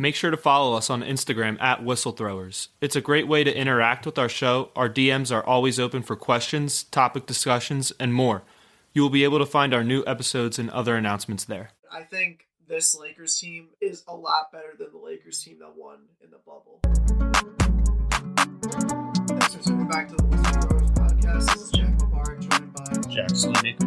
make sure to follow us on Instagram at Whistlethrowers. It's a great way to interact with our show. Our DMs are always open for questions, topic discussions, and more. You will be able to find our new episodes and other announcements there. I think this Lakers team is a lot better than the Lakers team that won in the bubble. Thanks for tuning back to the Whistle Podcast. This is Jack Lamar, joined by Jack Slaymaker,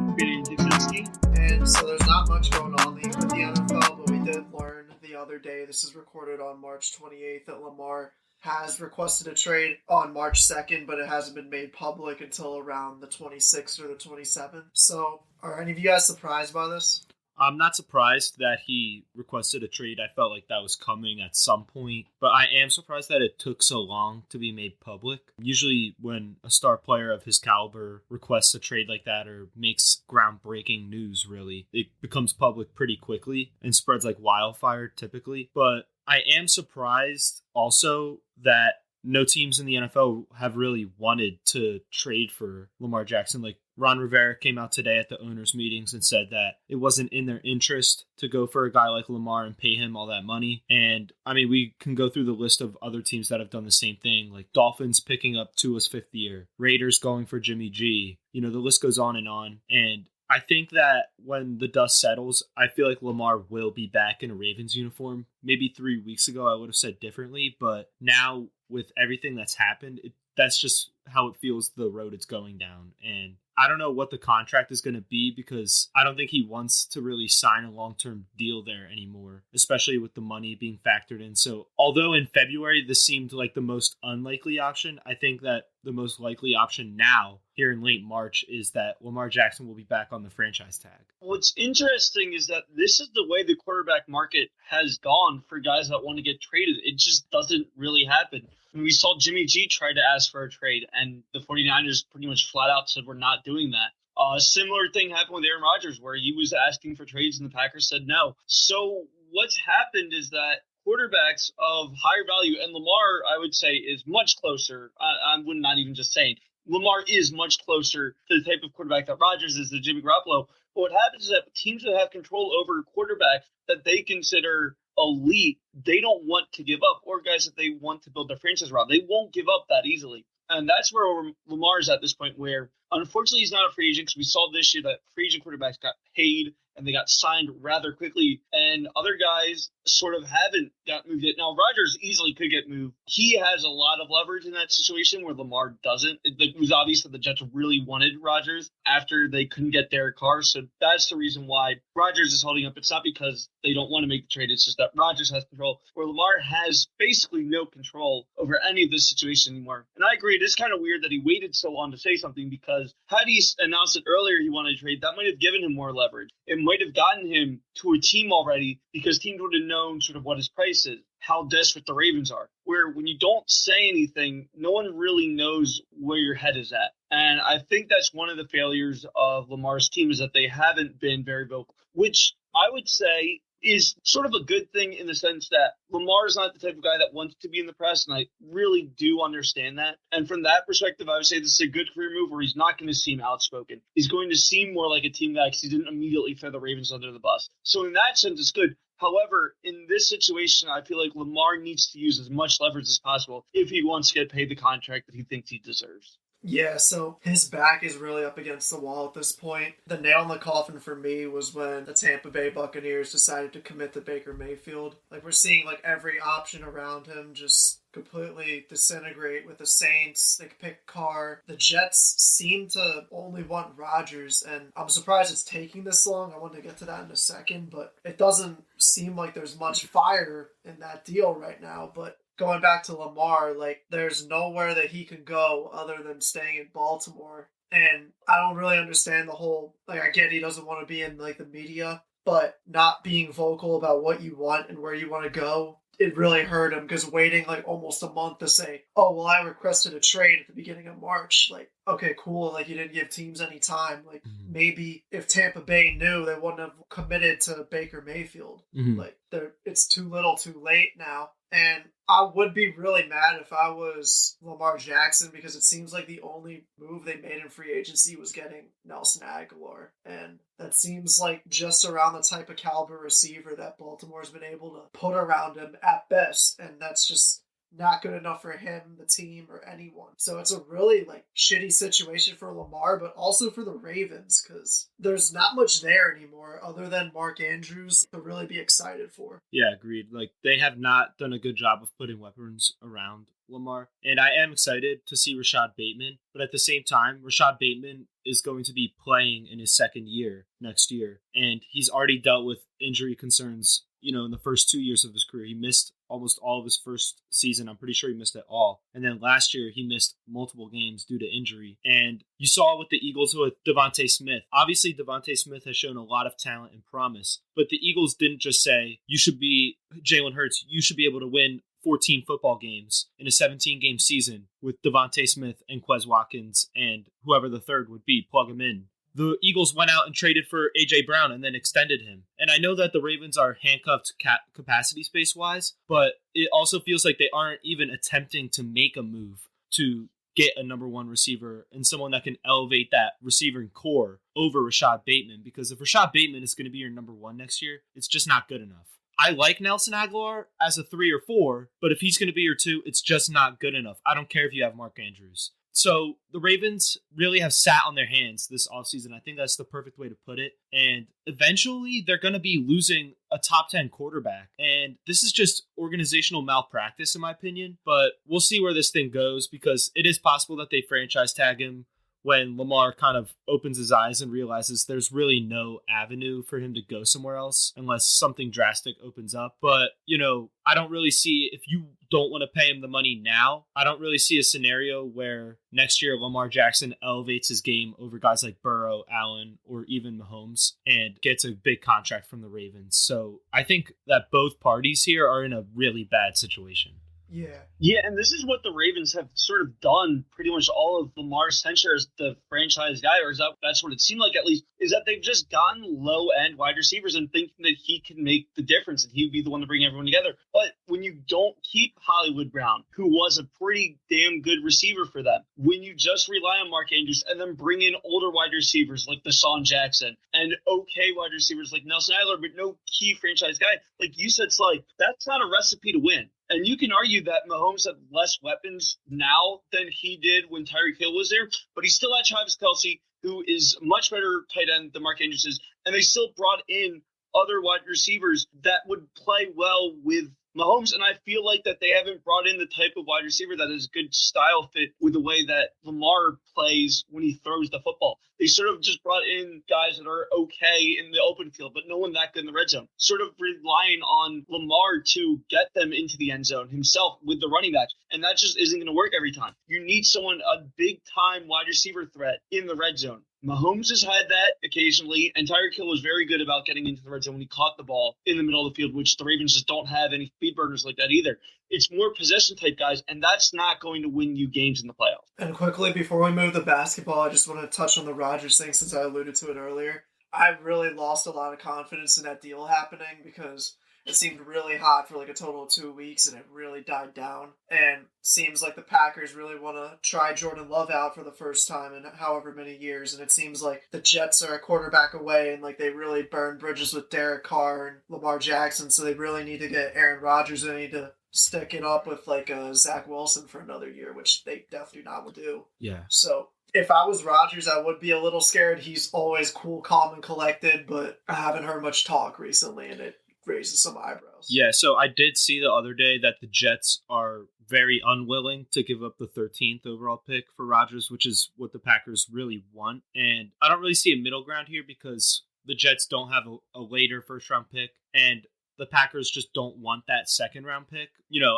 and so there's not much going on with the NFL, but we did learn the other day, this is recorded on March 28th, that Lamar has requested a trade on March 2nd, but it hasn't been made public until around the 26th or the 27th. So are any of you guys surprised by this? I'm not surprised that he requested a trade. I felt like that was coming at some point, but I am surprised that it took so long to be made public. Usually when a star player of his caliber requests a trade like that or makes groundbreaking news, really, it becomes public pretty quickly and spreads like wildfire typically. But I am surprised also that no teams in the NFL have really wanted to trade for Lamar Jackson. Like Ron Rivera came out today at the owners' meetings and said that it wasn't in their interest to go for a guy like Lamar and pay him all that money. And I mean, we can go through the list of other teams that have done the same thing, like Dolphins picking up Tua's fifth year, Raiders going for Jimmy G. You know, the list goes on. And I think that when the dust settles, I feel like Lamar will be back in a Ravens uniform. Maybe 3 weeks ago, I would have said differently, but now with everything that's happened, that's just how it feels the road it's going down. And I don't know what the contract is going to be because I don't think he wants to really sign a long-term deal there anymore, especially with the money being factored in. So although in February this seemed like the most unlikely option, I think that the most likely option now here in late March is that Lamar Jackson will be back on the franchise tag. What's interesting is that this is the way the quarterback market has gone for guys that want to get traded. It just doesn't really happen. I mean, we saw Jimmy G try to ask for a trade, and the 49ers pretty much flat out said, we're not doing that. A similar thing happened with Aaron Rodgers, where he was asking for trades, and the Packers said no. So what's happened is that quarterbacks of higher value, and Lamar, I would say, is much closer. I'm not even just saying. Lamar is much closer to the type of quarterback that Rodgers is to Jimmy Garoppolo. But what happens is that teams that have control over quarterbacks that they consider elite, they don't want to give up, or guys that they want to build their franchise around. They won't give up that easily. And that's where Lamar is at this point, where unfortunately he's not a free agent, because we saw this year that free agent quarterbacks got paid and they got signed rather quickly, and other guys sort of haven't got moved yet. Now, Rodgers easily could get moved. He has a lot of leverage in that situation where Lamar doesn't. It was obvious that the Jets really wanted Rodgers after they couldn't get Derek Carr, so that's the reason why Rodgers is holding up. It's not because they don't want to make the trade, it's just that Rodgers has control, where Lamar has basically no control over any of this situation anymore. And I agree, it is kind of weird that he waited so long to say something, because had he announced it earlier he wanted to trade, that might have given him more leverage. It might have gotten him to a team already, because teams would have known sort of what his price is, how desperate the Ravens are. Where when you don't say anything, no one really knows where your head is at. And I think that's one of the failures of Lamar's team, is that they haven't been very vocal, which I would say is sort of a good thing, in the sense that Lamar is not the type of guy that wants to be in the press, and I really do understand that. And from that perspective, I would say this is a good career move, where he's not going to seem outspoken. He's going to seem more like a team guy, because he didn't immediately throw the Ravens under the bus. So in that sense, it's good. However, in this situation, I feel like Lamar needs to use as much leverage as possible if he wants to get paid the contract that he thinks he deserves. Yeah, so his back is really up against the wall at this point. The nail in the coffin for me was when the Tampa Bay Buccaneers decided to commit to Baker Mayfield. Like, we're seeing like every option around him just completely disintegrate with the Saints. They pick Carr. The Jets seem to only want Rodgers, and I'm surprised it's taking this long. I want to get to that in a second, but it doesn't seem like there's much fire in that deal right now. But going back to Lamar, like, there's nowhere that he can go other than staying in Baltimore. And I don't really understand the whole, like, I get he doesn't want to be in, like, the media, but not being vocal about what you want and where you want to go, it really hurt him, because waiting, like, almost a month to say, oh, well, I requested a trade at the beginning of March, like, okay, cool, like you didn't give teams any time. Like Mhm. maybe if Tampa Bay knew, they wouldn't have committed to Baker Mayfield. Mhm. Like it's too little too late now. And I would be really mad if I was Lamar Jackson, because it seems like the only move they made in free agency was getting Nelson Aguilar. And that seems like just around the type of caliber receiver that Baltimore's been able to put around him at best. And that's just not good enough for him, the team, or anyone. So it's a really like shitty situation for Lamar, but also for the Ravens, because there's not much there anymore other than Mark Andrews to really be excited for. Yeah, agreed. Like, they have not done a good job of putting weapons around Lamar. And I am excited to see Rashad Bateman. But at the same time, Rashad Bateman is going to be playing in his second year next year. And he's already dealt with injury concerns, in the first 2 years of his career. He missed almost all of his first season. I'm pretty sure he missed it all. And then last year, he missed multiple games due to injury. And you saw with the Eagles with Devontae Smith. Obviously, Devontae Smith has shown a lot of talent and promise. But the Eagles didn't just say, you should be Jalen Hurts. You should be able to win 14 football games in a 17-game season with Devontae Smith and Quez Watkins and whoever the third would be, plug him in. The Eagles went out and traded for A.J. Brown and then extended him. And I know that the Ravens are handcuffed capacity space-wise, but it also feels like they aren't even attempting to make a move to get a number one receiver and someone that can elevate that receiving core over Rashad Bateman. Because if Rashad Bateman is going to be your number one next year, it's just not good enough. I like Nelson Aguilar as a 3 or 4, but if he's going to be your 2, it's just not good enough. I don't care if you have Mark Andrews. So the Ravens really have sat on their hands this offseason. I think that's the perfect way to put it. And eventually they're going to be losing a top 10 quarterback. And this is just organizational malpractice, in my opinion. But we'll see where this thing goes, because it is possible that they franchise tag him when Lamar kind of opens his eyes and realizes there's really no avenue for him to go somewhere else unless something drastic opens up. But, I don't really see, if you don't want to pay him the money now, I don't really see a scenario where next year Lamar Jackson elevates his game over guys like Burrow, Allen, or even Mahomes and gets a big contract from the Ravens. So I think that both parties here are in a really bad situation. Yeah, and this is what the Ravens have sort of done pretty much all of Lamar's tenure as the franchise guy, or that's what it seemed like at least, is that they've just gotten low-end wide receivers and thinking that he can make the difference and he would be the one to bring everyone together. But when you don't keep Hollywood Brown, who was a pretty damn good receiver for them, when you just rely on Mark Andrews and then bring in older wide receivers like Deshaun Jackson and okay wide receivers like Nelson Aguilar, but no key franchise guy, like you said, Sly, that's not a recipe to win. And you can argue that Mahomes had less weapons now than he did when Tyreek Hill was there, but he still had Travis Kelce, who is much better tight end than Mark Andrews is, and they still brought in other wide receivers that would play well with Mahomes, and I feel like that they haven't brought in the type of wide receiver that is a good style fit with the way that Lamar plays when he throws the football. They sort of just brought in guys that are okay in the open field, but no one that good in the red zone. Sort of relying on Lamar to get them into the end zone himself with the running backs, and that just isn't going to work every time. You need someone, a big-time wide receiver threat in the red zone. Mahomes has had that occasionally, and Tyreek Hill was very good about getting into the red zone when he caught the ball in the middle of the field, which the Ravens just don't have any speed burners like that either. It's more possession-type guys, and that's not going to win you games in the playoffs. And quickly, before we move to basketball, I just want to touch on the Rodgers thing since I alluded to it earlier. I really lost a lot of confidence in that deal happening because it seemed really hot for like a total of 2 weeks, and it really died down. And seems like the Packers really want to try Jordan Love out for the first time in however many years. And it seems like the Jets are a quarterback away, and like they really burned bridges with Derek Carr and Lamar Jackson. So they really need to get Aaron Rodgers, and they need to stick it up with like Zach Wilson for another year, which they definitely not will do. Yeah. So if I was Rodgers, I would be a little scared. He's always cool, calm, and collected, but I haven't heard much talk recently, and it raises some eyebrows. Yeah, so I did see the other day that the Jets are very unwilling to give up the 13th overall pick for Rodgers, which is what the Packers really want. And I don't really see a middle ground here because the Jets don't have a later first-round pick, and the Packers just don't want that second-round pick,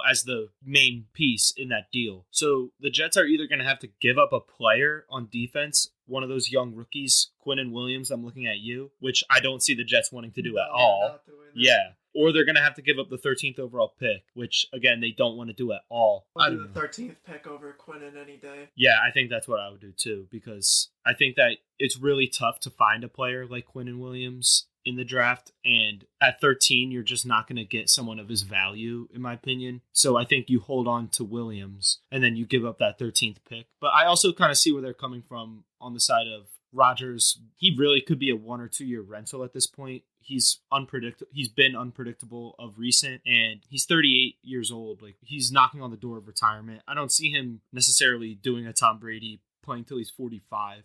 as the main piece in that deal. So the Jets are either going to have to give up a player on defense, one of those young rookies, Quinnen Williams, I'm looking at you, which I don't see the Jets wanting to do at all. Yeah. or they're going to have to give up the 13th overall pick, which, again, they don't want to do at all. I'll do the 13th pick over Quinnen any day. Yeah, I think that's what I would do too, because I think that it's really tough to find a player like Quinnen Williams in the draft, and at 13 you're just not going to get someone of his value, in my opinion. So I think you hold on to Williams and then you give up that 13th pick. But I also kind of see where they're coming from on the side of Rodgers. He really could be a 1 or 2 year rental at this point. He's unpredictable. He's been unpredictable of recent, and he's 38 years old. Like, he's knocking on the door of retirement. I don't see him necessarily doing a Tom Brady, playing till he's 45.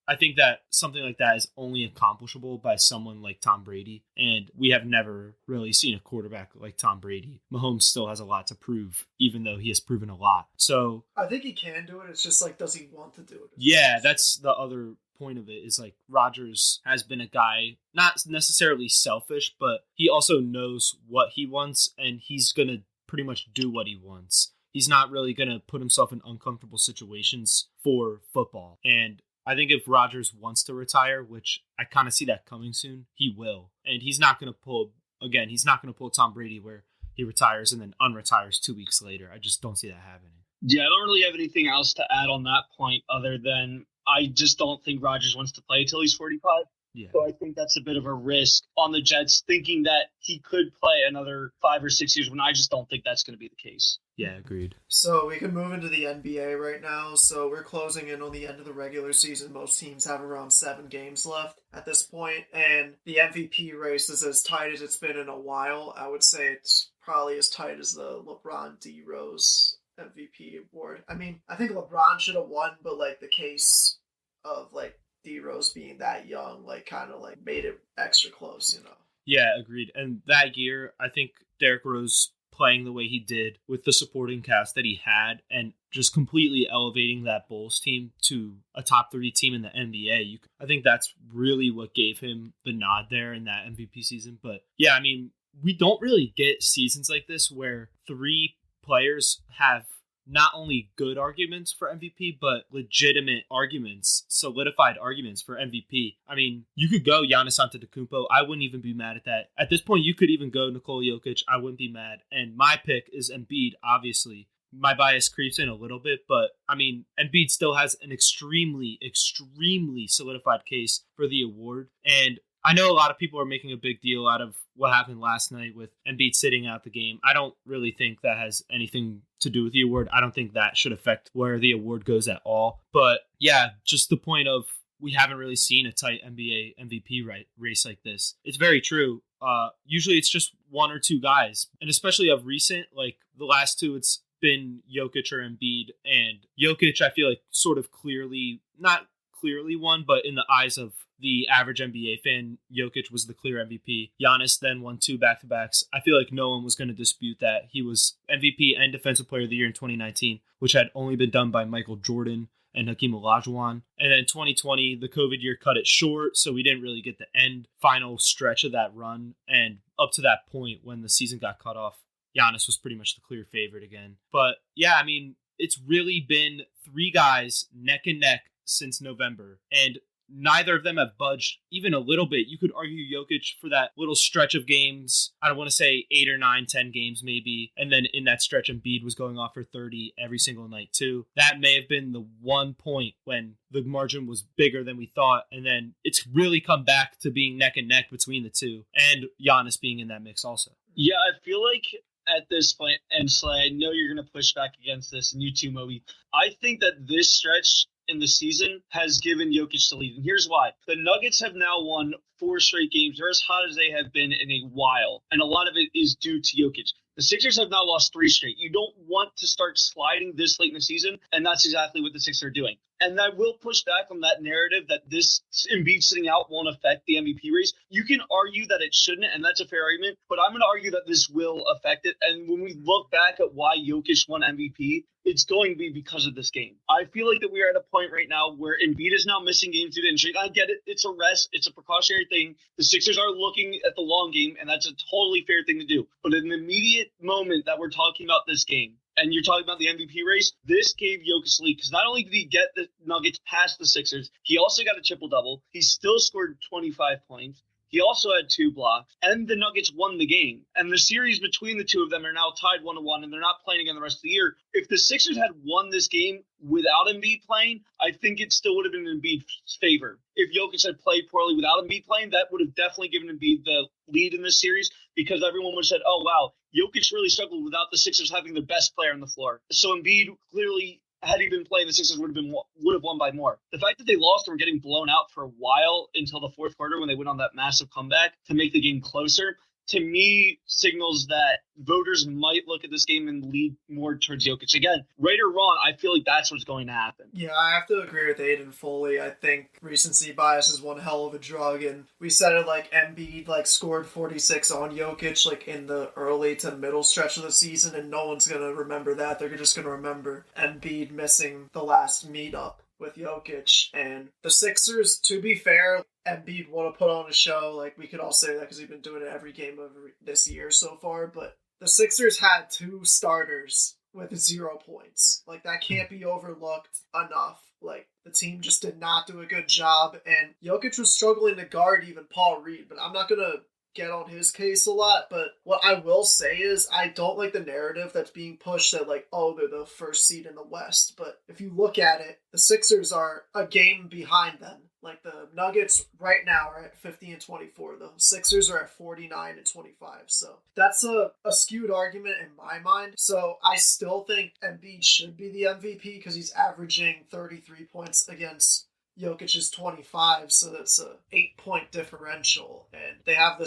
I think that something like that is only accomplishable by someone like Tom Brady, and we have never really seen a quarterback like Tom Brady. Mahomes still has a lot to prove, even though he has proven a lot. So I think he can do it. It's just like, does he want to do it? Yeah, that's the other point of it, is like Rodgers has been a guy, not necessarily selfish, but he also knows what he wants, and he's going to pretty much do what he wants. He's not really going to put himself in uncomfortable situations for football. And I think if Rodgers wants to retire, which I kind of see that coming soon, he will. And he's not going to pull Tom Brady where he retires and then unretires 2 weeks later. I just don't see that happening. Yeah, I don't really have anything else to add on that point other than I just don't think Rodgers wants to play until he's 45. Yeah. So I think that's a bit of a risk on the Jets, thinking that he could play another 5 or 6 years when I just don't think that's going to be the case. Yeah, agreed. So we can move into the NBA right now. So we're closing in on the end of the regular season. Most teams have around 7 games left at this point, and the MVP race is as tight as it's been in a while. I would say it's probably as tight as the LeBron D. Rose MVP award. I mean, I think LeBron should have won, but like the case of like D. Rose being that young, like kind of like made it extra close, you know? Yeah, agreed. And that year, I think Derrick Rose playing the way he did with the supporting cast that he had and just completely elevating that Bulls team to a top 3 team in the NBA. I think that's really what gave him the nod there in that MVP season. But yeah, I mean, we don't really get seasons like this where 3 players have not only good arguments for MVP, but legitimate arguments, solidified arguments for MVP. I mean, you could go Giannis Antetokounmpo. I wouldn't even be mad at that. At this point, you could even go Nikola Jokic. I wouldn't be mad. And my pick is Embiid, obviously. My bias creeps in a little bit, but I mean, Embiid still has an extremely, extremely solidified case for the award. And I know a lot of people are making a big deal out of what happened last night with Embiid sitting out the game. I don't really think that has anything to do with the award. I don't think that should affect where the award goes at all. But yeah, just the point of we haven't really seen a tight NBA MVP race like this. It's very true. Usually it's just 1 or 2 guys. And especially of recent, like the last 2, it's been Jokic or Embiid. And Jokic, I feel like sort of not clearly won, but in the eyes of the average NBA fan, Jokic was the clear MVP. Giannis then won 2 back-to-backs. I feel like no one was going to dispute that. He was MVP and Defensive Player of the Year in 2019, which had only been done by Michael Jordan and Hakeem Olajuwon. And then 2020, the COVID year cut it short, so we didn't really get the final stretch of that run. And up to that point, when the season got cut off, Giannis was pretty much the clear favorite again. But yeah, I mean, it's really been 3 guys neck and neck since November, and neither of them have budged even a little bit. You could argue Jokic for that little stretch of games. I don't want to say 8 or 9, 10 games maybe. And then in that stretch, Embiid was going off for 30 every single night too. That may have been the one point when the margin was bigger than we thought. And then it's really come back to being neck and neck between the 2, and Giannis being in that mix also. Yeah, I feel like at this point, and Slay, I know you're going to push back against this, and you too, Moby. I think that this stretch in the season has given Jokic the lead. And here's why. The Nuggets have now won 4 straight games. They're as hot as they have been in a while. And a lot of it is due to Jokic. The Sixers have now lost 3 straight. You don't want to start sliding this late in the season, and that's exactly what the Sixers are doing. And I will push back on that narrative that this Embiid sitting out won't affect the MVP race. You can argue that it shouldn't, and that's a fair argument, but I'm going to argue that this will affect it. And when we look back at why Jokic won MVP, it's going to be because of this game. I feel like that we are at a point right now where Embiid is now missing games due to injury. I get it. It's a rest. It's a precautionary thing. The Sixers are looking at the long game, and that's a totally fair thing to do. But in the immediate moment that we're talking about this game, and you're talking about the MVP race, this gave Jokic the lead because not only did he get the Nuggets past the Sixers, he also got a triple-double. He still scored 25 points. He also had 2 blocks, and the Nuggets won the game. And the series between the two of them are now tied 1-1, and they're not playing again the rest of the year. If the Sixers had won this game without Embiid playing, I think it still would have been in Embiid's favor. If Jokic had played poorly without Embiid playing, that would have definitely given Embiid the lead in this series, because everyone would have said, oh, wow, Jokic really struggled without the Sixers having the best player on the floor. So Embiid clearly, had he been playing, the Sixers would have won by more. The fact that they lost and were getting blown out for a while until the fourth quarter when they went on that massive comeback to make the game closer, to me, signals that voters might look at this game and lead more towards Jokic. Again, right or wrong, I feel like that's what's going to happen. Yeah, I have to agree with Aiden fully. I think recency bias is one hell of a drug, and we said it like Embiid scored 46 on Jokic in the early to middle stretch of the season, and no one's going to remember that. They're just going to remember Embiid missing the last meetup with Jokic. And the Sixers, to be fair, Embiid would have put on a show. We could all say that because he's been doing it every game of this year so far. But the Sixers had 2 starters with 0 points. That can't be overlooked enough. The team just did not do a good job. And Jokic was struggling to guard even Paul Reed. But I'm not going to get on his case a lot, but what I will say is I don't like the narrative that's being pushed that they're the first seed in the West. But if you look at it, the Sixers are a game behind them. The Nuggets right now are at 50-24. The Sixers are at 49-25. So that's a skewed argument in my mind. So I still think Embiid should be the MVP because he's averaging 33 points against Jokic's 25, so that's a 8-point differential, and they have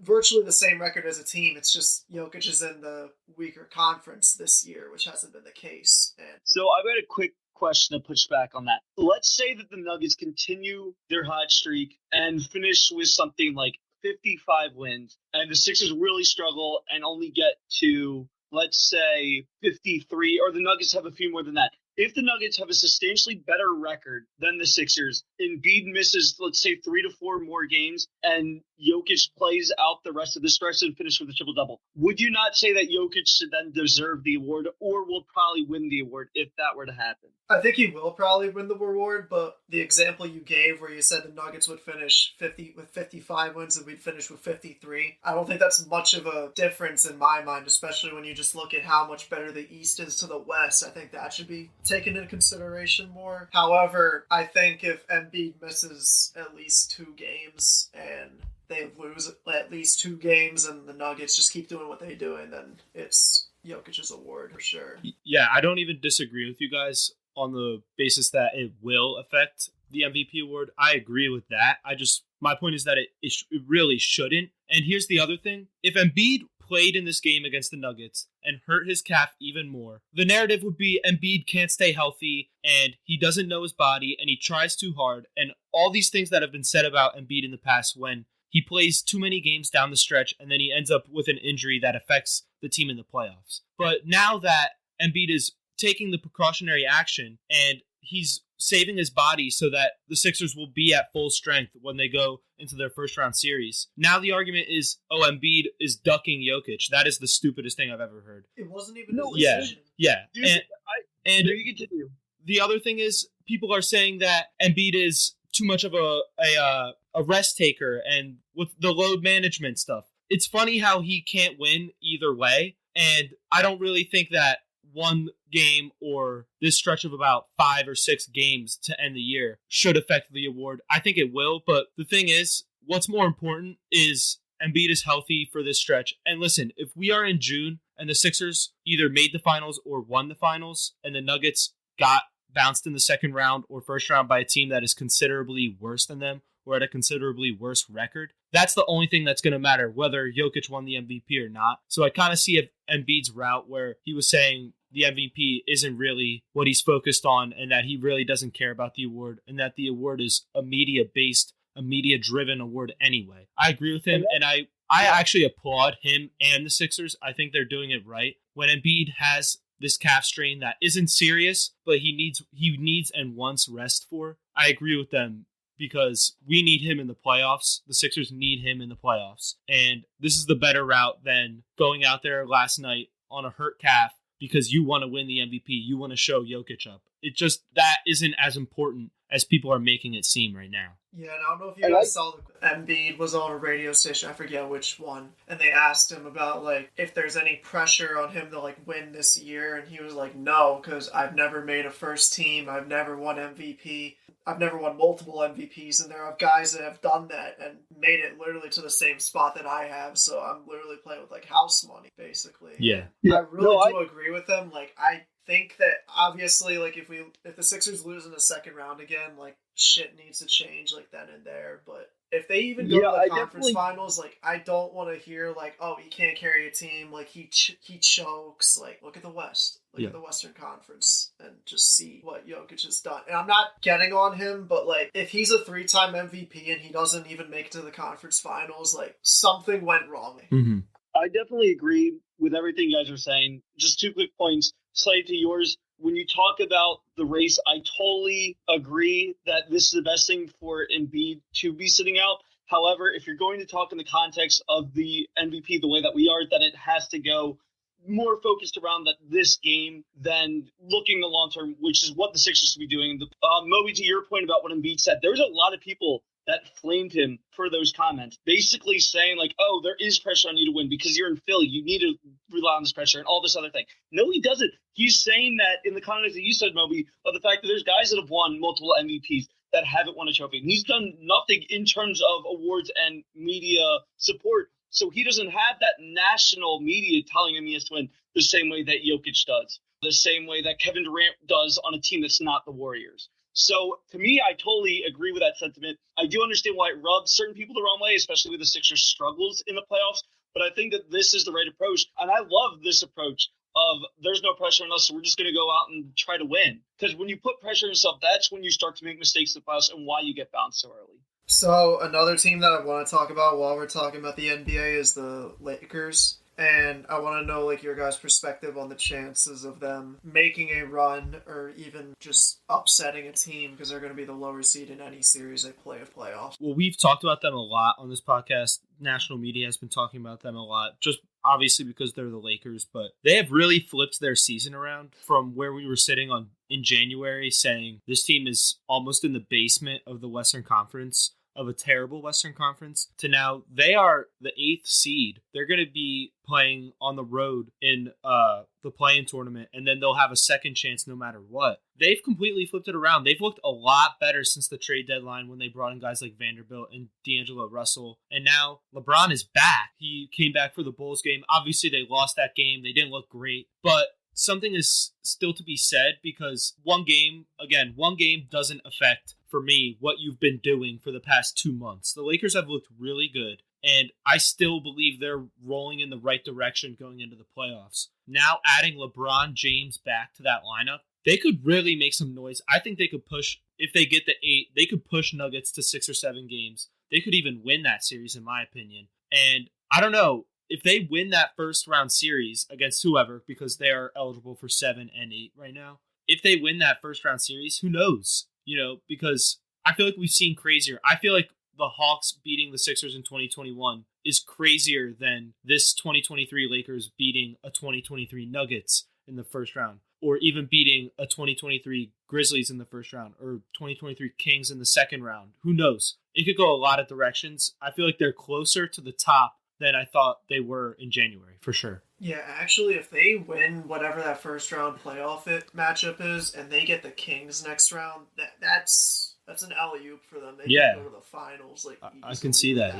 virtually the same record as a team. It's just Jokic is in the weaker conference this year, which hasn't been the case. And so I've got a quick question to push back on that. Let's say that the Nuggets continue their hot streak and finish with something like 55 wins, and the Sixers really struggle and only get to, let's say, 53, or the Nuggets have a few more than that. If the Nuggets have a substantially better record than the Sixers, Embiid misses, let's say, 3 to 4 more games, and Jokic plays out the rest of the stretch and finish with a triple-double, would you not say that Jokic should then deserve the award, or will probably win the award if that were to happen? I think he will probably win the award, but the example you gave where you said the Nuggets would finish 55 wins and we'd finish with 53, I don't think that's much of a difference in my mind, especially when you just look at how much better the East is to the West. I think that should be taken into consideration more. However, I think if Embiid misses at least 2 games and they lose at least 2 games and the Nuggets just keep doing what they're doing, then it's Jokic's award for sure. Yeah, I don't even disagree with you guys on the basis that it will affect the MVP award. I agree with that. My point is that it really shouldn't. And here's the other thing. If Embiid played in this game against the Nuggets and hurt his calf even more, the narrative would be Embiid can't stay healthy and he doesn't know his body and he tries too hard, and all these things that have been said about Embiid in the past when he plays too many games down the stretch and then he ends up with an injury that affects the team in the playoffs. But now that Embiid is taking the precautionary action and he's saving his body so that the Sixers will be at full strength when they go into their first round series, now the argument is, Embiid is ducking Jokic. That is the stupidest thing I've ever heard. It wasn't even his decision. Yeah. Dude, and you continue. The other thing is, people are saying that Embiid is too much of a rest taker and with the load management stuff. It's funny how he can't win either way, and I don't really think that one game or this stretch of about 5 or 6 games to end the year should affect the award. I think it will, but the thing is, what's more important is Embiid is healthy for this stretch. And listen, if we are in June and the Sixers either made the finals or won the finals and the Nuggets got bounced in the second round or first round by a team that is considerably worse than them or at a considerably worse record, that's the only thing that's going to matter, whether Jokic won the MVP or not. So I kind of see Embiid's route where he was saying the MVP isn't really what he's focused on and that he really doesn't care about the award and that the award is a media-based, a media-driven award anyway. I agree with him, and I actually applaud him and the Sixers. I think they're doing it right. When Embiid has this calf strain that isn't serious, but he needs and wants rest for, I agree with them because we need him in the playoffs. The Sixers need him in the playoffs. And this is the better route than going out there last night on a hurt calf because you want to win the MVP. You want to show Jokic up. It just, that isn't as important as people are making it seem right now. Yeah, and I don't know if you And guys saw Embiid was on a radio station, I forget which one, and they asked him about, like, if there's any pressure on him to, like, win this year, and he was like, no, because I've never made a first team, I've never won MVP, I've never won multiple MVPs, and there are guys that have done that and made it literally to the same spot that I have, so I'm literally playing with, like, house money, basically. Yeah. I really do agree with them. Like, I think that obviously, like, if the Sixers lose in the second round again, like, shit needs to change, like, then and there. But if they even go to the conference finals, like, I don't want to hear, like, oh, he can't carry a team, like, he chokes. Like, look at the West. Look at the Western Conference and just see what Jokic has done. And I'm not getting on him, but, like, if he's a 3-time MVP and he doesn't even make it to the conference finals, like, something went wrong. Mm-hmm. I definitely agree with everything you guys are saying. Just 2 quick points. Slide to yours. When you talk about the race, I totally agree that this is the best thing for Embiid to be sitting out. However, if you're going to talk in the context of the MVP the way that we are, then it has to go more focused around this game than looking the long term, which is what the Sixers should be doing. Moby, to your point about what Embiid said, there's a lot of people that flamed him for those comments, basically saying, like, oh, there is pressure on you to win because you're in Philly. You need to rely on this pressure and all this other thing. No, he doesn't. He's saying that in the context that you said, Moby, of the fact that there's guys that have won multiple MVPs that haven't won a trophy. And he's done nothing in terms of awards and media support. So he doesn't have that national media telling him he has to win the same way that Jokic does, the same way that Kevin Durant does on a team that's not the Warriors. So, to me, I totally agree with that sentiment. I do understand why it rubs certain people the wrong way, especially with the Sixers' struggles in the playoffs. But I think that this is the right approach. And I love this approach of there's no pressure on us, so we're just going to go out and try to win. Because when you put pressure on yourself, that's when you start to make mistakes in the playoffs and why you get bounced so early. So, another team that I want to talk about while we're talking about the NBA is the Lakers. And I want to know, like, your guys' perspective on the chances of them making a run or even just upsetting a team because they're going to be the lower seed in any series they play of playoffs. Well, we've talked about them a lot on this podcast. National media has been talking about them a lot, just obviously because they're the Lakers, but they have really flipped their season around from where we were sitting in January saying this team is almost in the basement of the Western Conference, of a terrible Western Conference, to now they are the 8th seed. They're going to be playing on the road in the play-in tournament, and then they'll have a second chance no matter what. They've completely flipped it around. They've looked a lot better since the trade deadline when they brought in guys like Vanderbilt and D'Angelo Russell. And now LeBron is back. He came back for the Bulls game. Obviously, they lost that game. They didn't look great, but something is still to be said because one game doesn't affect, for me, what you've been doing for the past 2 months. The Lakers have looked really good, and I still believe they're rolling in the right direction going into the playoffs. Now adding LeBron James back to that lineup, they could really make some noise. I think they could push, if they get the 8, they could push Nuggets to 6 or 7 games. They could even win that series, in my opinion. And I don't know, if they win that first round series against whoever, because they are eligible for 7 and 8 right now, if they win that first round series, who knows? You know, because I feel like we've seen crazier. I feel like the Hawks beating the Sixers in 2021 is crazier than this 2023 Lakers beating a 2023 Nuggets in the first round, or even beating a 2023 Grizzlies in the first round, or 2023 Kings in the second round. Who knows? It could go a lot of directions. I feel like they're closer to the top than I thought they were in January, for sure. Yeah, actually, if they win whatever that first round playoff matchup is, and they get the Kings next round, that's an alley-oop for them. They can go to the finals. Like, I can see that.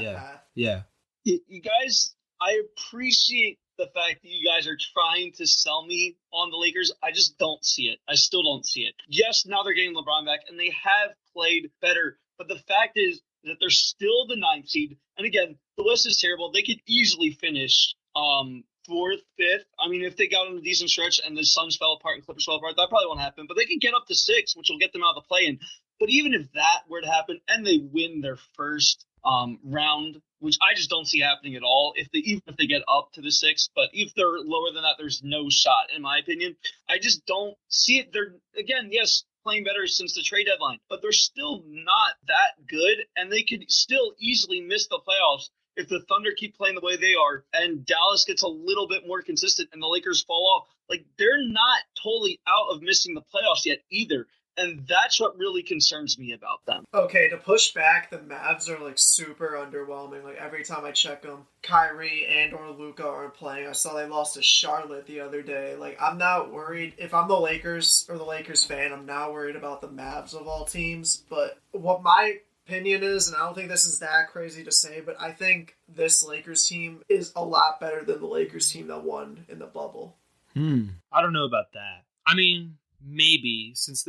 Yeah. You guys, I appreciate the fact that you guys are trying to sell me on the Lakers. I just don't see it. I still don't see it. Yes, now they're getting LeBron back, and they have played better. But the fact is that they're still the 9th seed. And again, the West is terrible. They could easily finish 4th, 5th. I mean, if they got on a decent stretch and the Suns fell apart and Clippers fell apart, that probably won't happen. But they could get up to 6, which will get them out of the play-in. But even if that were to happen and they win their first round, which I just don't see happening at all, even if they get up to the 6th, but if they're lower than that, there's no shot, in my opinion. I just don't see it. They're, again, yes, playing better since the trade deadline, but they're still not that good, and they could still easily miss the playoffs if the Thunder keep playing the way they are and Dallas gets a little bit more consistent and the Lakers fall off. Like, they're not totally out of missing the playoffs yet either. And that's what really concerns me about them. Okay, to push back, the Mavs are like super underwhelming. Like every time I check them, Kyrie and or Luka aren't playing. I saw they lost to Charlotte the other day. Like I'm not worried. If I'm the Lakers or the Lakers fan, I'm not worried about the Mavs of all teams. But what my opinion is, and I don't think this is that crazy to say, but I think this Lakers team is a lot better than the Lakers team that won in the bubble. I don't know about that. I mean, maybe since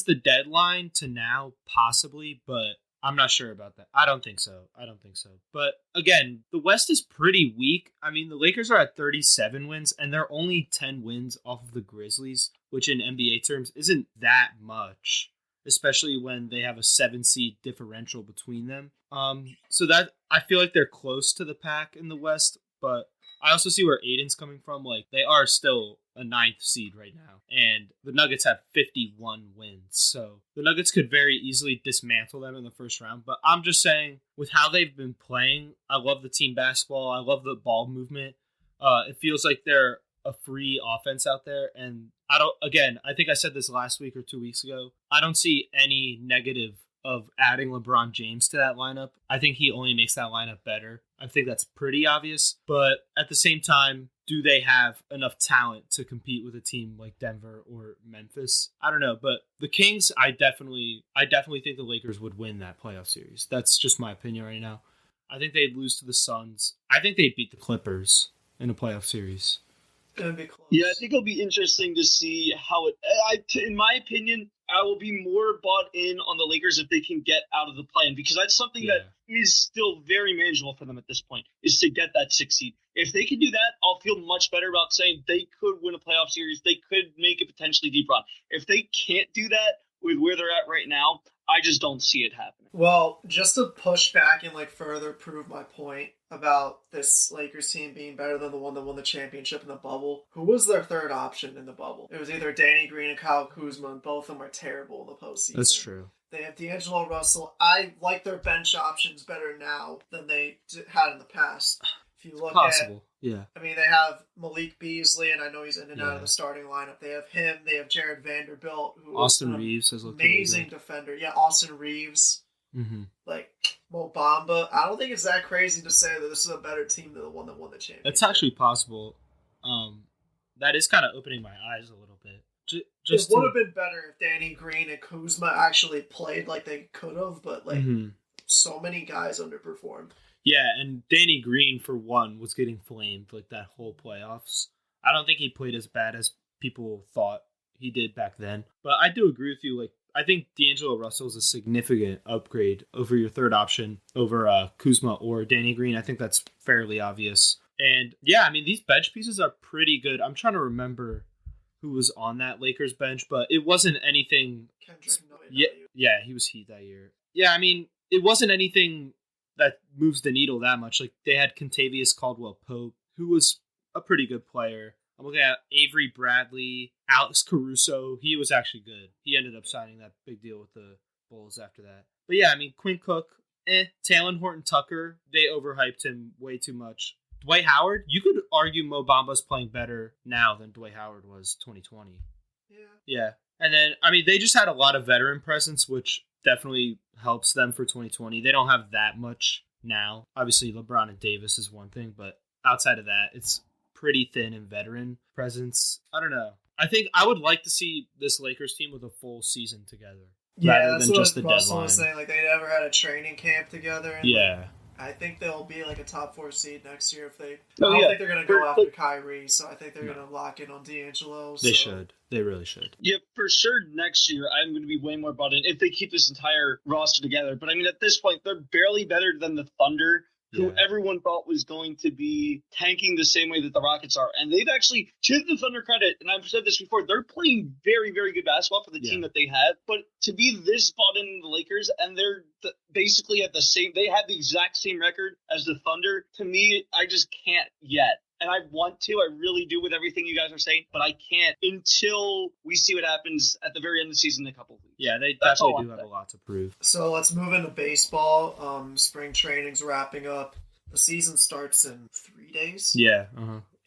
the deadline to now, possibly, but I'm not sure about that. I don't think so. But again, the West is pretty weak. I mean, the Lakers are at 37 wins, and they're only 10 wins off of the Grizzlies, which in NBA terms isn't that much, especially when they have a 7-seed differential between them. So that I feel like they're close to the pack in the West, but I also see where Aiden's coming from. Like, they are still a 9th seed right now, and the Nuggets have 51 wins. So the Nuggets could very easily dismantle them in the first round. But I'm just saying, with how they've been playing, I love the team basketball. I love the ball movement. It feels like they're a free offense out there. And I think I said this last week or 2 weeks ago, I don't see any negative of adding LeBron James to that lineup. I think he only makes that lineup better. I think that's pretty obvious. But at the same time, do they have enough talent to compete with a team like Denver or Memphis? I don't know. But the Kings, I definitely think the Lakers would win that playoff series. That's just my opinion right now. I think they'd lose to the Suns. I think they'd beat the Clippers in a playoff series. Gonna be close. Yeah, I think it'll be interesting to see how in my opinion, I will be more bought in on the Lakers if they can get out of the play-in, because that's something that is still very manageable for them at this point, is to get that 6 seed. If they can do that, I'll feel much better about saying they could win a playoff series. They could make it potentially deep run. If they can't do that with where they're at right now, I just don't see it happening. Well, just to push back and like further prove my point about this Lakers team being better than the one that won the championship in the bubble, who was their third option in the bubble? It was either Danny Green and Kyle Kuzma, and both of them are terrible in the postseason. That's true. They have D'Angelo Russell. I like their bench options better now than they had in the past. If you look possible. I mean, they have Malik Beasley, and I know he's in and out of the starting lineup. They have him. They have Jared Vanderbilt, who Austin Reeves has looked amazing defender. Yeah, Austin Reeves. Mm-hmm. Like Mo Bamba. I don't think it's that crazy to say that this is a better team than the one that won the championship. It's actually possible. That is kind of opening my eyes a little bit. It would have been better if Danny Green and Kuzma actually played like they could have, but like so many guys underperformed. Yeah, and Danny Green, for one, was getting flamed like that whole playoffs. I don't think he played as bad as people thought he did back then. But I do agree with you. Like, I think D'Angelo Russell is a significant upgrade over your third option over Kuzma or Danny Green. I think that's fairly obvious. And yeah, I mean, these bench pieces are pretty good. I'm trying to remember who was on that Lakers bench, but it wasn't anything. Kendrick Nunn. Yeah, he was Heat that year. Yeah, I mean, it wasn't anything that moves the needle that much. Like, they had Contavious Caldwell-Pope, who was a pretty good player. I'm looking at Avery Bradley, Alex Caruso. He was actually good. He ended up signing that big deal with the Bulls after that. But yeah, I mean, Quinn Cook, Talon Horton-Tucker, they overhyped him way too much. Dwight Howard, you could argue Mo Bamba's playing better now than Dwight Howard was 2020. Yeah. And then, I mean, they just had a lot of veteran presence, which definitely helps them for 2020. They don't have that much now. Obviously, LeBron and Davis is one thing, but outside of that, it's pretty thin in veteran presence. I don't know. I think I would like to see this Lakers team with a full season together. Yeah, rather that's than what just the Russell deadline. was saying. Like, they never had a training camp together. And Yeah. I think they'll be like a top 4 seed next year if they. I Oh, don't yeah. think they're going to go after Kyrie, so I think they're going to lock in on D'Angelo. They should. They really should. Yeah, for sure next year I'm going to be way more bought in if they keep this entire roster together. But I mean, at this point, they're barely better than the Thunder, who everyone thought was going to be tanking the same way that the Rockets are. And they've actually, to the Thunder credit, and I've said this before, they're playing very, very good basketball for the team that they have. But to be this bought in the Lakers, and they're basically at the same, they have the exact same record as the Thunder, to me, I just can't yet. And I want to, I really do with everything you guys are saying, but I can't until we see what happens at the very end of the season in a couple of weeks. Yeah, they definitely do have a lot to prove. So let's move into baseball. Spring training's wrapping up. The season starts in 3 days. Yeah.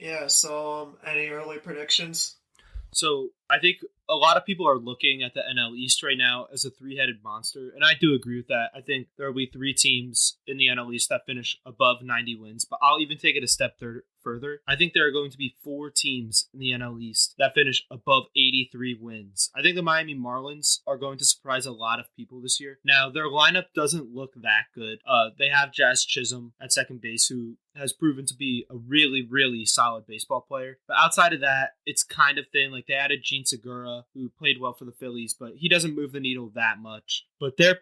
Yeah, so any early predictions? So I think a lot of people are looking at the NL East right now as a three-headed monster, and I do agree with that. I think there will be 3 teams in the NL East that finish above 90 wins, but I'll even take it a step further. I think there are going to be 4 teams in the NL East that finish above 83 wins. I think the Miami Marlins are going to surprise a lot of people this year. Now, their lineup doesn't look that good. They have Jazz Chisholm at second base, who has proven to be a really, really solid baseball player. But outside of that, it's kind of thin. Like, they added Gene Segura, who played well for the Phillies, but he doesn't move the needle that much. But their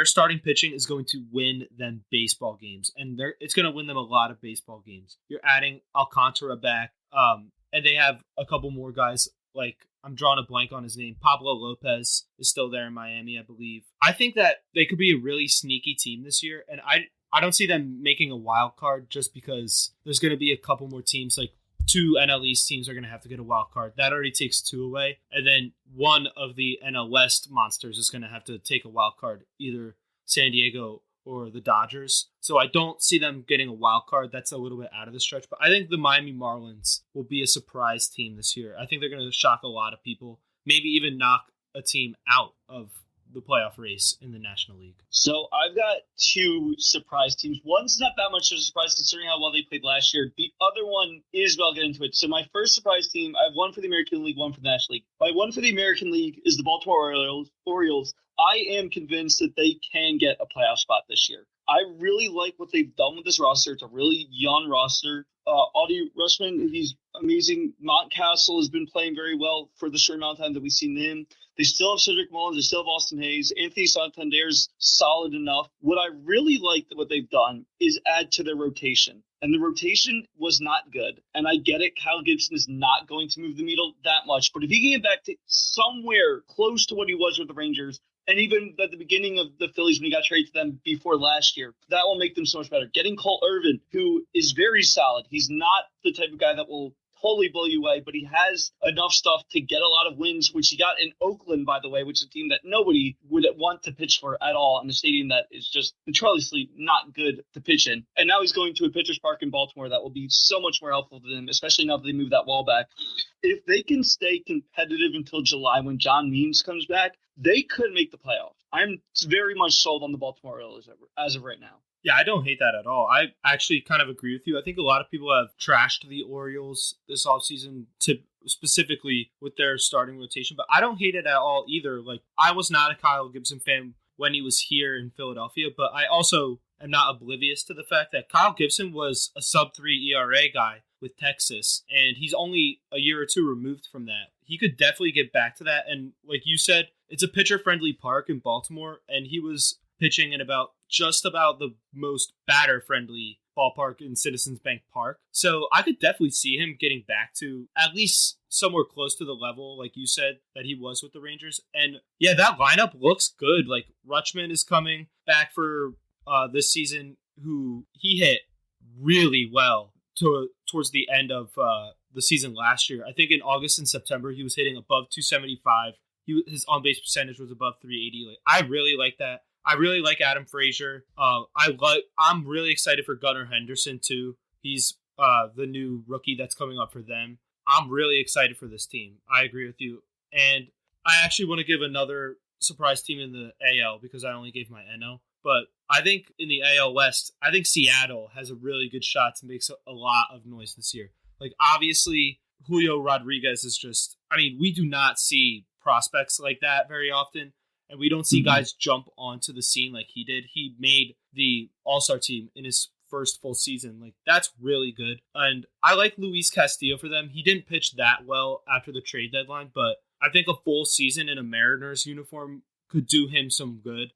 starting pitching is going to win them baseball games, and it's going to win them a lot of baseball games. You're adding Alcantara back, and they have a couple more guys, like, I'm drawing a blank on his name. Pablo Lopez is still there in Miami, I believe. I think that they could be a really sneaky team this year, and I don't see them making a wild card just because there's going to be a couple more teams, like 2 NL East teams are going to have to get a wild card. That already takes 2 away. And then one of the NL West monsters is going to have to take a wild card, either San Diego or the Dodgers. So I don't see them getting a wild card. That's a little bit out of the stretch. But I think the Miami Marlins will be a surprise team this year. I think they're going to shock a lot of people, maybe even knock a team out of the playoff race in the National League. So I've got 2 surprise teams. One's not that much of a surprise considering how well they played last year. The other one is, well, I'll get into it. So my first surprise team, I have one for the American League, one for the National League. My one for the American League is the Baltimore Orioles. I am convinced that they can get a playoff spot this year. I really like what they've done with this roster. It's a really young roster. Audie Rushman, he's amazing. Montcastle has been playing very well for the short amount of time that we've seen him. They still have Cedric Mullins. They still have Austin Hayes. Anthony Santander's solid enough. What I really like what they've done is add to their rotation. And the rotation was not good. And I get it. Kyle Gibson is not going to move the needle that much. But if he can get back to somewhere close to what he was with the Rangers, and even at the beginning of the Phillies when he got traded to them before last year, that will make them so much better. Getting Cole Irvin, who is very solid. He's not the type of guy that will totally blow you away, but he has enough stuff to get a lot of wins, which he got in Oakland, by the way, which is a team that nobody would want to pitch for at all, in a stadium that is just notoriously not good to pitch in. And now he's going to a pitcher's park in Baltimore that will be so much more helpful to them, especially now that they move that wall back. If they can stay competitive until July when John Means comes back, they could make the playoffs. I'm very much sold on the Baltimore Orioles as of right now. Yeah, I don't hate that at all. I actually kind of agree with you. I think a lot of people have trashed the Orioles this offseason, specifically with their starting rotation, but I don't hate it at all either. Like, I was not a Kyle Gibson fan when he was here in Philadelphia, but I also am not oblivious to the fact that Kyle Gibson was a sub-3 ERA guy with Texas, and he's only a year or 2 removed from that. He could definitely get back to that, and like you said, it's a pitcher-friendly park in Baltimore, and he was pitching in just about the most batter-friendly ballpark in Citizens Bank Park. So I could definitely see him getting back to at least somewhere close to the level, like you said, that he was with the Rangers. And yeah, that lineup looks good. Like, Rutschman is coming back for this season, who he hit really well towards the end of the season last year. I think in August and September, he was hitting above 275. His on-base percentage was above 380. Like, I really like that. I really like Adam Frazier. I'm really excited for Gunnar Henderson too. He's the new rookie that's coming up for them. I'm really excited for this team. I agree with you. And I actually want to give another surprise team in the AL because I only gave my NL. But I think in the AL West, I think Seattle has a really good shot to make a lot of noise this year. Like, obviously, Julio Rodriguez is just, we do not see prospects like that very often. And we don't see guys jump onto the scene like he did. He made the All-Star team in his first full season. Like, that's really good. And I like Luis Castillo for them. He didn't pitch that well after the trade deadline, but I think a full season in a Mariners uniform could do him some good.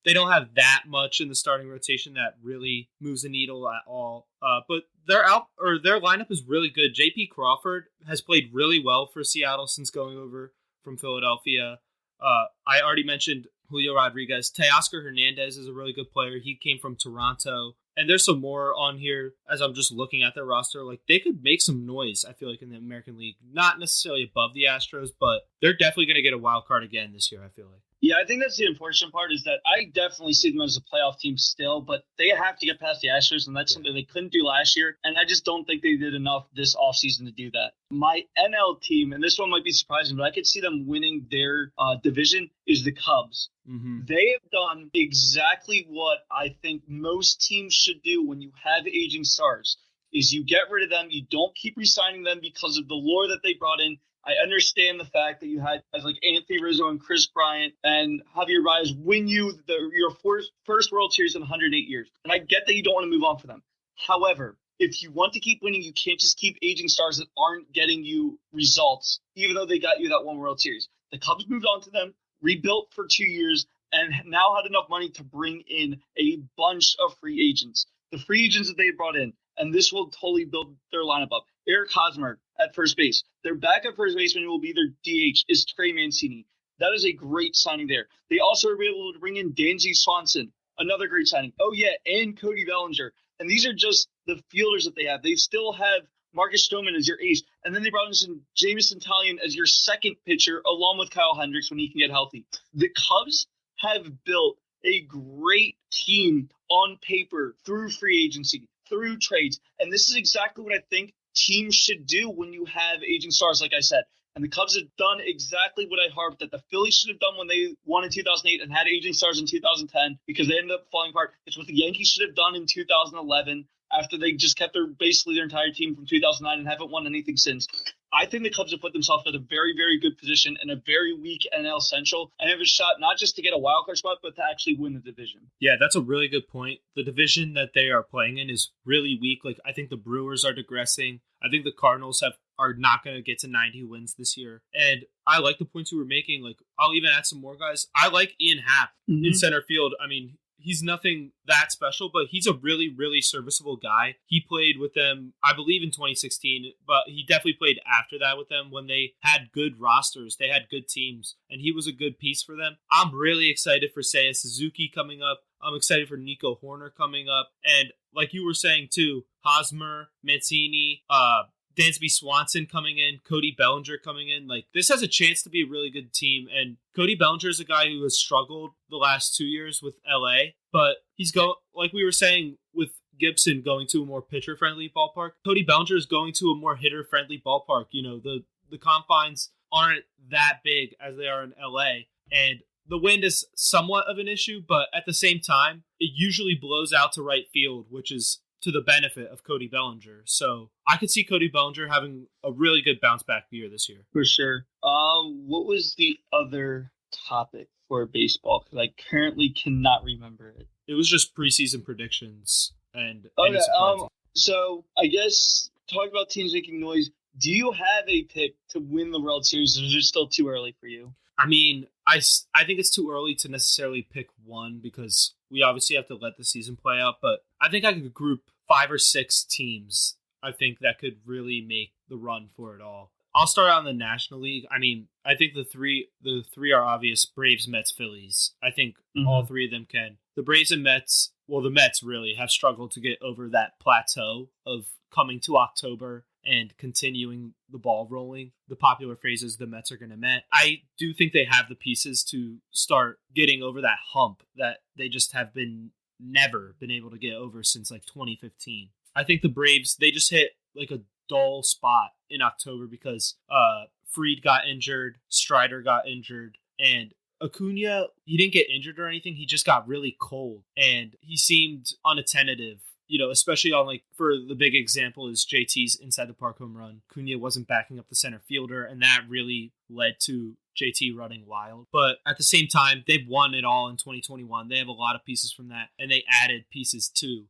They don't have that much in the starting rotation that really moves the needle at all. But their lineup is really good. J.P. Crawford has played really well for Seattle since going over from Philadelphia. I already mentioned Julio Rodriguez. Teoscar Hernandez is a really good player. He came from Toronto. And there's some more on here as I'm just looking at their roster. Like, they could make some noise, I feel like, in the American League. Not necessarily above the Astros, but they're definitely going to get a wild card again this year, I feel like. Yeah, I think that's the unfortunate part is that I definitely see them as a playoff team still, but they have to get past the Astros, and that's something they couldn't do last year, and I just don't think they did enough this offseason to do that. My NL team, and this one might be surprising, but I could see them winning their division, is the Cubs. Mm-hmm. They have done exactly what I think most teams should do when you have aging stars, is you get rid of them, you don't keep re-signing them because of the lore that they brought in. I understand the fact that you had guys like Anthony Rizzo and Chris Bryant and Javier Baez win you your first World Series in 108 years. And I get that you don't want to move on for them. However, if you want to keep winning, you can't just keep aging stars that aren't getting you results, even though they got you that one World Series. The Cubs moved on to them, rebuilt for 2 years, and now had enough money to bring in a bunch of free agents. The free agents that they brought in, and this will totally build their lineup up. Eric Hosmer at first base. Their backup first baseman who will be their DH is Trey Mancini. That is a great signing there. They also were able to bring in Dansby Swanson, another great signing. Oh, yeah, and Cody Bellinger. And these are just the fielders that they have. They still have Marcus Stroman as your ace. And then they brought in some Jameson Taillon as your second pitcher, along with Kyle Hendricks when he can get healthy. The Cubs have built a great team on paper through free agency, through trades. And this is exactly what I think teams should do when you have aging stars, like I said. And the Cubs have done exactly what I harped that the Phillies should have done when they won in 2008 and had aging stars in 2010 because they ended up falling apart. It's what the Yankees should have done in 2011 after they just kept basically their entire team from 2009 and haven't won anything since. I think the Cubs have put themselves in a very, very good position in a very weak NL Central and have a shot not just to get a wild card spot, but to actually win the division. Yeah, that's a really good point. The division that they are playing in is really weak. Like, I think the Brewers are digressing. I think the Cardinals are not going to get to 90 wins this year. And I like the points you were making. Like, I'll even add some more guys. I like Ian Happ in center field. I mean, he's nothing that special, but he's a really, really serviceable guy. He played with them, I believe, in 2016, but he definitely played after that with them when they had good rosters. They had good teams, and he was a good piece for them. I'm really excited for Seiya Suzuki coming up. I'm excited for Nico Horner coming up. And like you were saying, too, Hosmer, Mancini, Dansby Swanson coming in, Cody Bellinger coming in. Like, this has a chance to be a really good team. And Cody Bellinger is a guy who has struggled the last 2 years with LA, but he's like we were saying with Gibson going to a more pitcher-friendly ballpark. Cody Bellinger is going to a more hitter-friendly ballpark. You know, the confines aren't that big as they are in LA, and the wind is somewhat of an issue, but at the same time, it usually blows out to right field, which is to the benefit of Cody Bellinger. So I could see Cody Bellinger having a really good bounce back year this year. For sure. What was the other topic for baseball? Because I currently cannot remember it. It was just preseason predictions and okay. So I guess talking about teams making noise. Do you have a pick to win the World Series, or is it still too early for you? I mean, I think it's too early to necessarily pick one because we obviously have to let the season play out, but I think I could group 5 or 6 teams, I think, that could really make the run for it all. I'll start on the National League. I mean, I think the three are obvious: Braves, Mets, Phillies. I think all three of them can. The Braves and Mets, well, the Mets really have struggled to get over that plateau of coming to October and continuing the ball rolling. The popular phrase is the Mets are going to Met. I do think they have the pieces to start getting over that hump that they just have never been able to get over since like 2015. I think the Braves, they just hit like a dull spot in October because Fried got injured, Strider got injured, and Acuna, he didn't get injured or anything. He just got really cold, and he seemed unattentive. You know, especially on, like, for the big example is JT's inside the park home run. Cunha wasn't backing up the center fielder, and that really led to JT running wild. But at the same time, they've won it all in 2021. They have a lot of pieces from that, and they added pieces too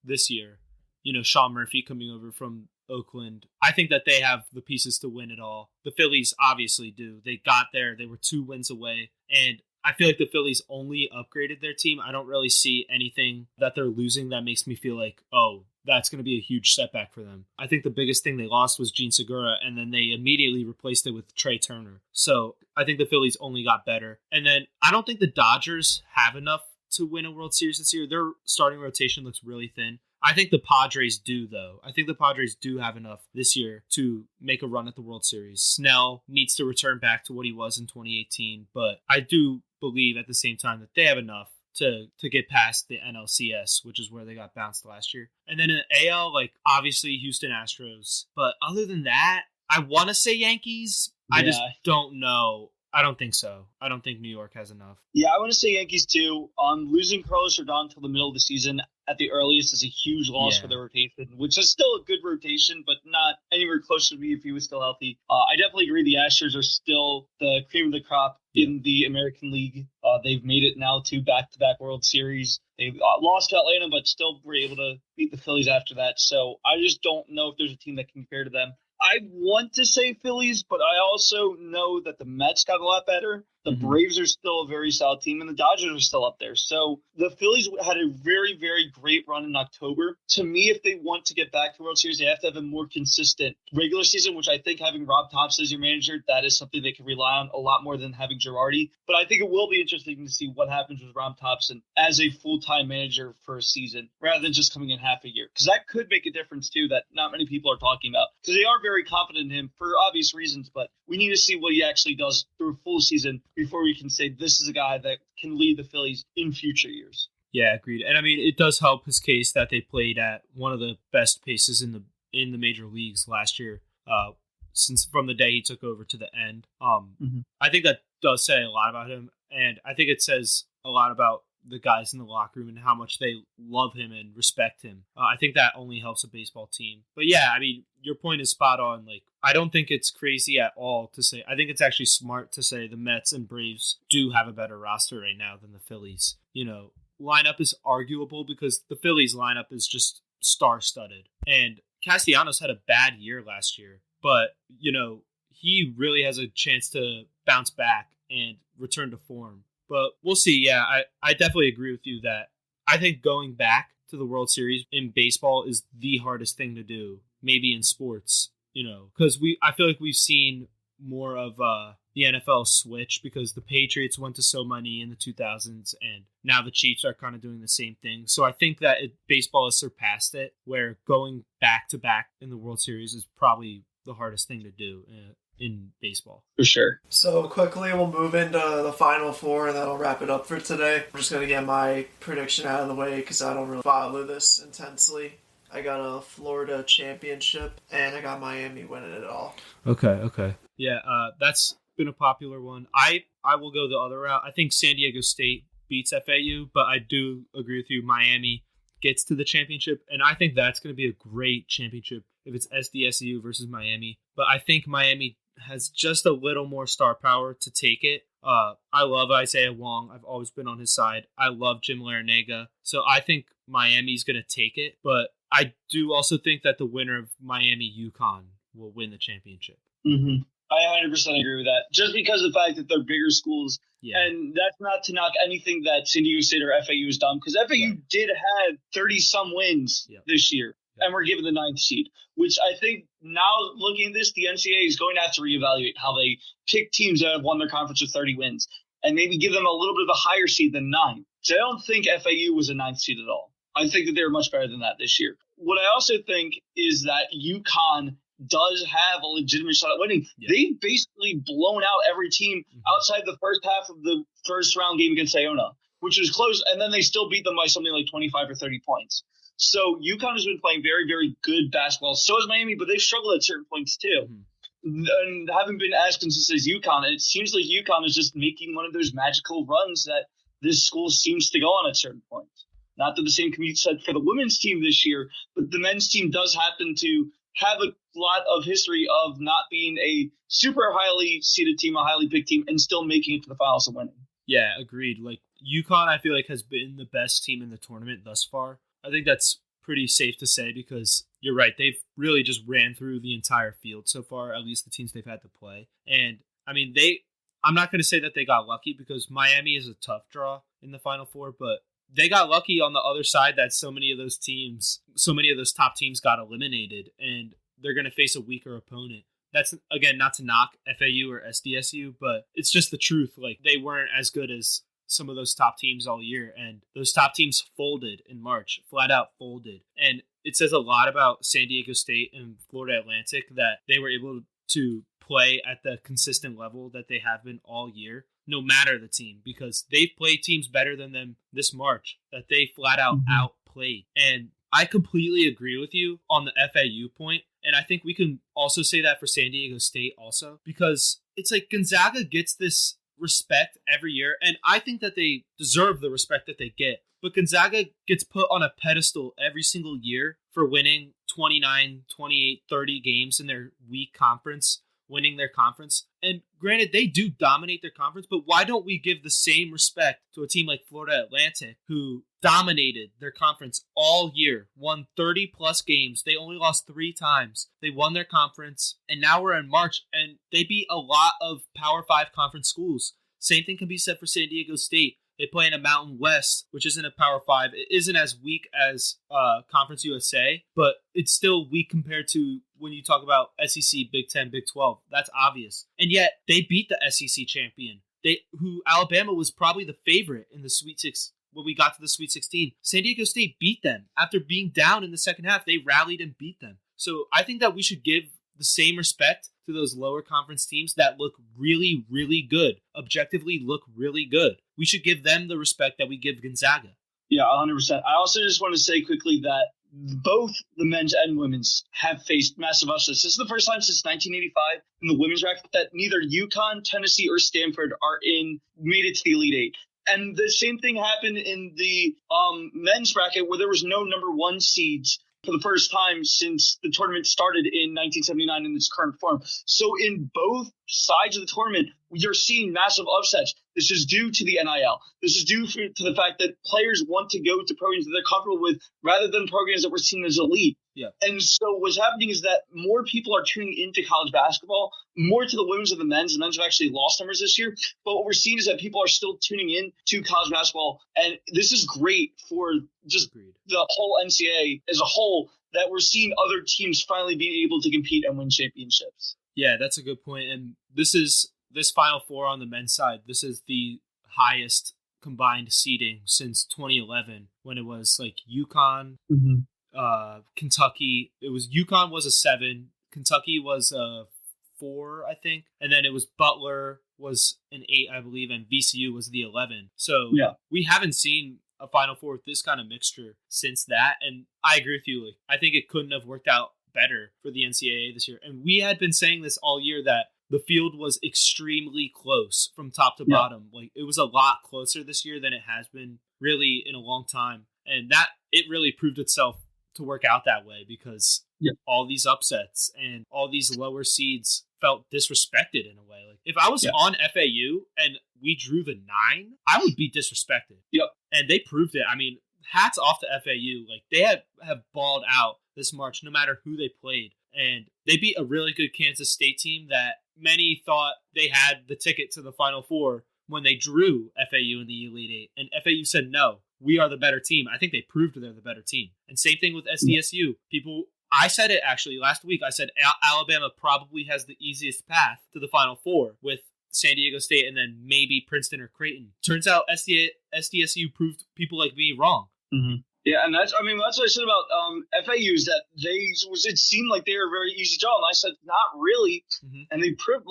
this year. You know, Sean Murphy coming over from Oakland. I think that they have the pieces to win it all. The Phillies obviously do. They got there. They were 2 wins away, and I feel like the Phillies only upgraded their team. I don't really see anything that they're losing that makes me feel like, oh, that's going to be a huge setback for them. I think the biggest thing they lost was Gene Segura, and then they immediately replaced it with Trey Turner. So I think the Phillies only got better. And then I don't think the Dodgers have enough to win a World Series this year. Their starting rotation looks really thin. I think the Padres do, though. I think the Padres do have enough this year to make a run at the World Series. Snell needs to return back to what he was in 2018, but I do believe at the same time that they have enough to get past the NLCS, which is where they got bounced last year. And then in the AL, like, obviously Houston Astros. But other than that, I want to say Yankees. I just don't know. I don't think so. I don't think New York has enough. Yeah, I want to say Yankees too. Losing Carlos Rodon until the middle of the season at the earliest is a huge loss for the rotation, which is still a good rotation, but not anywhere close to me if he was still healthy. I definitely agree the Astros are still the cream of the crop in the American League. They've made it now to back-to-back World Series. They've lost to Atlanta, but still were able to beat the Phillies after that. So I just don't know if there's a team that can compare to them. I want to say Phillies, but I also know that the Mets got a lot better. The Braves are still a very solid team, and the Dodgers are still up there. So the Phillies had a very, very great run in October. To me, if they want to get back to the World Series, they have to have a more consistent regular season, which I think having Rob Thompson as your manager, that is something they can rely on a lot more than having Girardi. But I think it will be interesting to see what happens with Rob Thompson as a full-time manager for a season, rather than just coming in half a year. Because that could make a difference, too, that not many people are talking about. Because they are very confident in him for obvious reasons, but we need to see what he actually does through a full season before we can say this is a guy that can lead the Phillies in future years. Yeah, agreed. And I mean, it does help his case that they played at one of the best paces in the major leagues last year, since from the day he took over to the end. I think that does say a lot about him, and I think it says a lot about the guys in the locker room and how much they love him and respect him. I think that only helps a baseball team. But yeah, I mean, your point is spot on. Like, I don't think it's crazy at all to say. I think it's actually smart to say the Mets and Braves do have a better roster right now than the Phillies. You know, lineup is arguable because the Phillies lineup is just star-studded. And Castellanos had a bad year last year, but, you know, he really has a chance to bounce back and return to form. But we'll see. Yeah, I definitely agree with you that I think going back to the World Series in baseball is the hardest thing to do, maybe in sports, you know, because I feel like we've seen more of the NFL switch because the Patriots went to so many in the 2000s and now the Chiefs are kind of doing the same thing. So I think that baseball has surpassed it, where going back to back in the World Series is probably the hardest thing to do in baseball. For sure. So quickly, we'll move into the Final Four, and that'll wrap it up for today. I'm just going to get my prediction out of the way because I don't really follow this intensely. I got a Florida championship, and I got Miami winning it all. Okay. Yeah, that's been a popular one. I will go the other route. I think San Diego State beats FAU, but I do agree with you. Miami gets to the championship, and I think that's going to be a great championship if it's SDSU versus Miami. But I think Miami has just a little more star power to take it. I love Isaiah Wong. I've always been on his side. I love Jim Larinaga. So I think Miami's going to take it. But I do also think that the winner of Miami-UConn will win the championship. Mm-hmm. I 100% agree with that. Just because of the fact that they're bigger schools. Yeah. And that's not to knock anything that San Diego State or FAU has done. Because FAU did have 30-some wins this year. And we're given the 9th seed, which I think now looking at this, the NCAA is going to have to reevaluate how they pick teams that have won their conference with 30 wins and maybe give them a little bit of a higher seed than 9. So I don't think FAU was a 9th seed at all. I think that they were much better than that this year. What I also think is that UConn does have a legitimate shot at winning. Yeah. They've basically blown out every team outside the first half of the first round game against Iona, which was close, and then they still beat them by something like 25 or 30 points. So UConn has been playing very, very good basketball. So has Miami, but they've struggled at certain points too. And haven't been as consistent as UConn. It seems like UConn is just making one of those magical runs that this school seems to go on at certain points. Not that the same can be said for the women's team this year, but the men's team does happen to have a lot of history of not being a super highly seeded team, a highly picked team, and still making it to the finals and winning. Yeah, agreed. Like UConn, I feel like has been the best team in the tournament thus far. I think that's pretty safe to say because you're right. They've really just ran through the entire field so far, at least the teams they've had to play. And, I mean, I'm not going to say that they got lucky because Miami is a tough draw in the Final Four, but they got lucky on the other side that so many of those top teams got eliminated, and they're going to face a weaker opponent. That's, again, not to knock FAU or SDSU, but it's just the truth. Like, they weren't as good as some of those top teams all year, and those top teams folded in March, flat out folded. And it says a lot about San Diego State and Florida Atlantic that they were able to play at the consistent level that they have been all year, no matter the team, because they've played teams better than them this March that they flat out outplayed. And I completely agree with you on the FAU point, and I think we can also say that for San Diego State also, because it's like Gonzaga gets this respect every year, and I think that they deserve the respect that they get. But Gonzaga gets put on a pedestal every single year for winning 29, 28, 30 games in their weak conference, winning their conference. And granted, they do dominate their conference, but why don't we give the same respect to a team like Florida Atlantic, who dominated their conference all year, won 30 plus games. They only lost 3 times. They won their conference, and now we're in March, and they beat a lot of Power 5 conference schools. Same thing can be said for San Diego State. They play in a Mountain West, which isn't a Power 5. It isn't as weak as Conference USA, but it's still weak compared to when you talk about SEC, Big 10, Big 12. That's obvious. And yet, they beat the SEC champion, who Alabama was probably the favorite in the Sweet 6 when we got to the Sweet 16. San Diego State beat them. After being down in the second half, they rallied and beat them. So I think that we should give the same respect to those lower conference teams that look really, really good, objectively look really good. We should give them the respect that we give Gonzaga. Yeah, 100%. I also just want to say quickly that both the men's and women's have faced massive upsets. This is the first time since 1985 in the women's bracket that neither UConn, Tennessee, or Stanford made it to the Elite Eight. And the same thing happened in the men's bracket, where there was no number 1 seeds for the first time since the tournament started in 1979 in its current form. So in both sides of the tournament, you're seeing massive upsets. This is due to the NIL. This is due to the fact that players want to go to programs that they're comfortable with rather than programs that we're seeing as elite. Yeah. And so what's happening is that more people are tuning into college basketball, more to the women's than the men's. The men's have actually lost numbers this year. But what we're seeing is that people are still tuning in to college basketball. And this is great for just the whole NCAA as a whole, that we're seeing other teams finally being able to compete and win championships. Yeah, that's a good point. And this Final Four on the men's side, this is the highest combined seeding since 2011, when it was like UConn, Kentucky. It was UConn was a 7, Kentucky was a 4, I think, and then it was Butler was an 8, I believe, and VCU was the 11. So we haven't seen a Final Four with this kind of mixture since that, and I agree with you. Like, I think it couldn't have worked out better for the NCAA this year. And we had been saying this all year, that the field was extremely close from top to bottom. Like, it was a lot closer this year than it has been really in a long time. And that it really proved itself to work out that way, because all these upsets and all these lower seeds felt disrespected in a way. Like, if I was on FAU and we drew the 9, I would be disrespected. Yep. And they proved it. I mean, hats off to FAU. Like, they have balled out this March, no matter who they played. And they beat a really good Kansas State team that many thought they had the ticket to the Final Four when they drew FAU in the Elite Eight. And FAU said, no, we are the better team. I think they proved they're the better team. And same thing with SDSU. I said it actually last week. I said Alabama probably has the easiest path to the Final Four with San Diego State and then maybe Princeton or Creighton. Turns out SDSU proved people like me wrong. Mm-hmm. Yeah, and that's what I said about FAU, is that it seemed like they were a very easy job, and I said not really. Mm-hmm. And they proved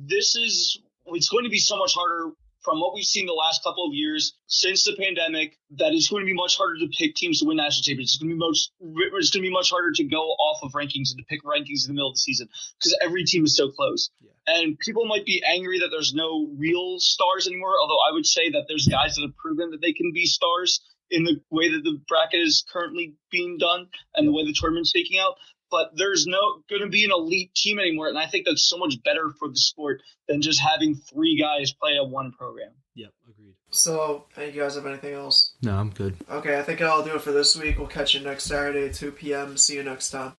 it's going to be so much harder from what we've seen the last couple of years since the pandemic, that it's going to be much harder to pick teams to win national championships. It's going to be much harder to go off of rankings and to pick rankings in the middle of the season, because every team is so close. Yeah. And people might be angry that there's no real stars anymore, although I would say that there's guys that have proven that they can be stars in the way that the bracket is currently being done and the way the tournament's taking out. But there's no going to be an elite team anymore. And I think that's so much better for the sport than just having 3 guys play at one program. Yep, agreed. So, hey, you guys have anything else? No, I'm good. Okay, I think I'll do it for this week. We'll catch you next Saturday at 2 p.m. See you next time.